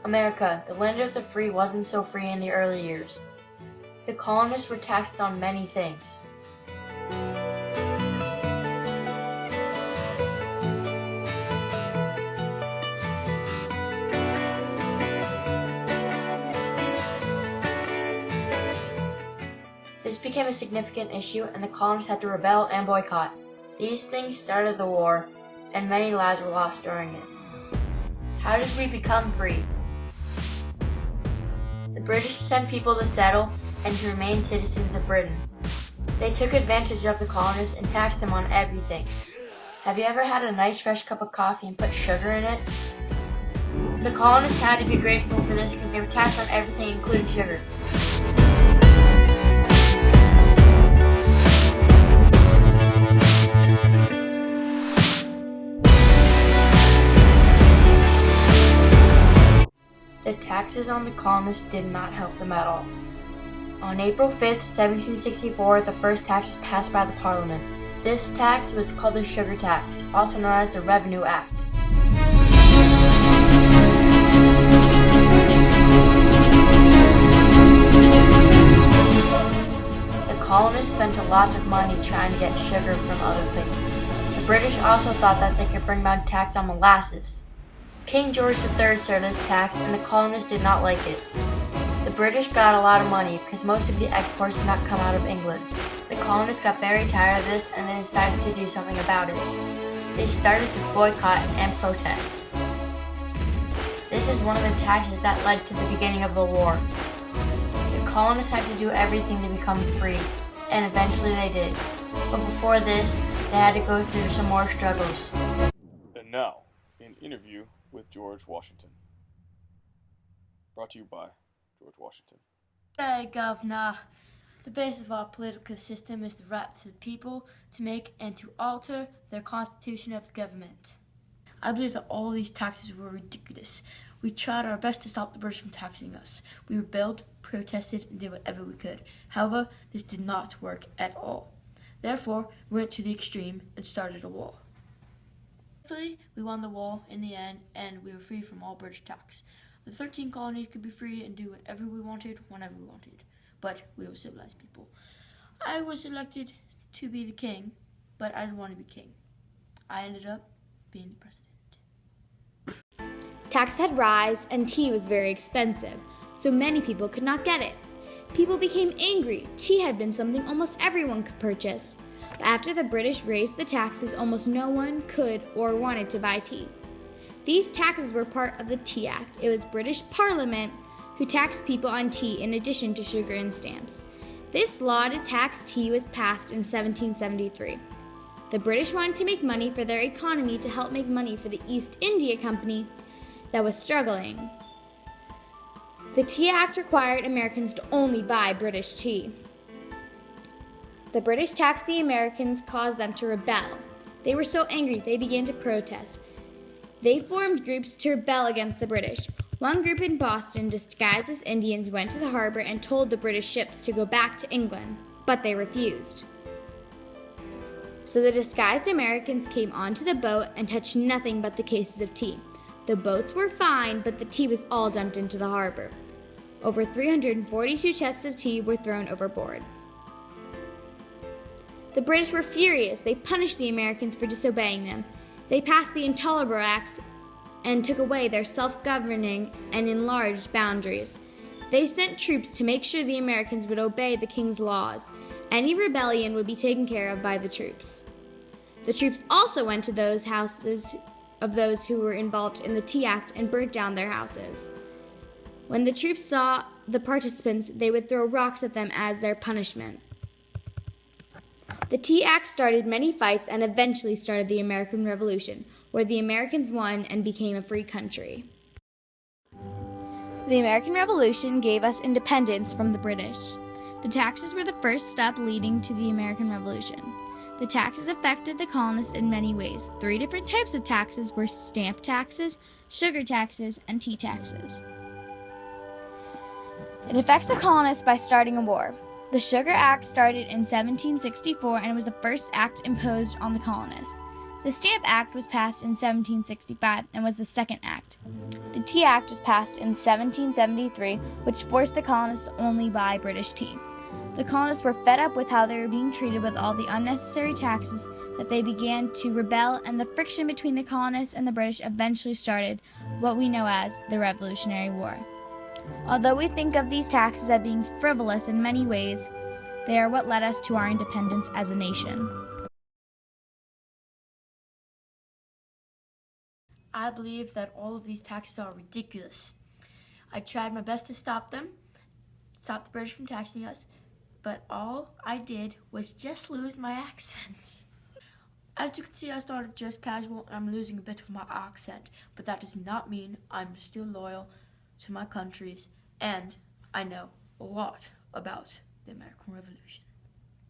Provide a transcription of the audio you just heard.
America, the land of the free, wasn't so free in the early years. The colonists were taxed on many things. This became a significant issue, and the colonists had to rebel and boycott. These things started the war, and many lives were lost during it. How did we become free? The British sent people to settle and to remain citizens of Britain. They took advantage of the colonists and taxed them on everything. Have you ever had a nice fresh cup of coffee and put sugar in it? The colonists had to be grateful for this because they were taxed on everything, including sugar. The taxes on the colonists did not help them at all. On April 5, 1764, the first tax was passed by the Parliament. This tax was called the Sugar Tax, also known as the Revenue Act. The colonists spent a lot of money trying to get sugar from other places. The British also thought that they could bring down tax on molasses. King George III started this tax, and the colonists did not like it. The British got a lot of money because most of the exports did not come out of England. The colonists got very tired of this, and they decided to do something about it. They started to boycott and protest. This is one of the taxes that led to the beginning of the war. The colonists had to do everything to become free, and eventually they did. But before this, they had to go through some more struggles. And now, an interview with George Washington. Brought to you by George Washington. Hey, Governor. The base of our political system is the right to the people to make and to alter their constitution of the government. I believe that all these taxes were ridiculous. We tried our best to stop the British from taxing us. We rebelled, protested, and did whatever we could. However, this did not work at all. Therefore, we went to the extreme and started a war. Thankfully, we won the war in the end, and we were free from all British tax. The 13 colonies could be free and do whatever we wanted, whenever we wanted. But we were civilized people. I was elected to be the king, but I didn't want to be king. I ended up being the president. Tax had rise, and tea was very expensive, so many people could not get it. People became angry. Tea had been something almost everyone could purchase. But after the British raised the taxes, almost no one could or wanted to buy tea. These taxes were part of the Tea Act. It was British Parliament who taxed people on tea in addition to sugar and stamps. This law to tax tea was passed in 1773. The British wanted to make money for their economy to help make money for the East India Company that was struggling. The Tea Act required Americans to only buy British tea. The British taxed the Americans caused them to rebel. They were so angry they began to protest. They formed groups to rebel against the British. One group in Boston, disguised as Indians, went to the harbor and told the British ships to go back to England, but they refused. So the disguised Americans came onto the boat and touched nothing but the cases of tea. The boats were fine, but the tea was all dumped into the harbor. Over 342 chests of tea were thrown overboard. The British were furious. They punished the Americans for disobeying them. They passed the Intolerable Acts and took away their self-governing and enlarged boundaries. They sent troops to make sure the Americans would obey the king's laws. Any rebellion would be taken care of by the troops. The troops also went to those houses of those who were involved in the Tea Act and burnt down their houses. When the troops saw the participants, they would throw rocks at them as their punishment. The Tea Act started many fights and eventually started the American Revolution, where the Americans won and became a free country. The American Revolution gave us independence from the British. The taxes were the first step leading to the American Revolution. The taxes affected the colonists in many ways. 3 different types of taxes were stamp taxes, sugar taxes, and tea taxes. It affects the colonists by starting a war. The Sugar Act started in 1764 and was the first act imposed on the colonists. The Stamp Act was passed in 1765 and was the second act. The Tea Act was passed in 1773, which forced the colonists to only buy British tea. The colonists were fed up with how they were being treated with all the unnecessary taxes that they began to rebel, and the friction between the colonists and the British eventually started what we know as the Revolutionary War. Although we think of these taxes as being frivolous in many ways, they are what led us to our independence as a nation. I believe that all of these taxes are ridiculous. I tried my best to stop them, stop the British from taxing us, but all I did was just lose my accent. As you can see, I started just casual and I'm losing a bit of my accent, but that does not mean I'm still loyal to my countries and I know a lot about the American Revolution.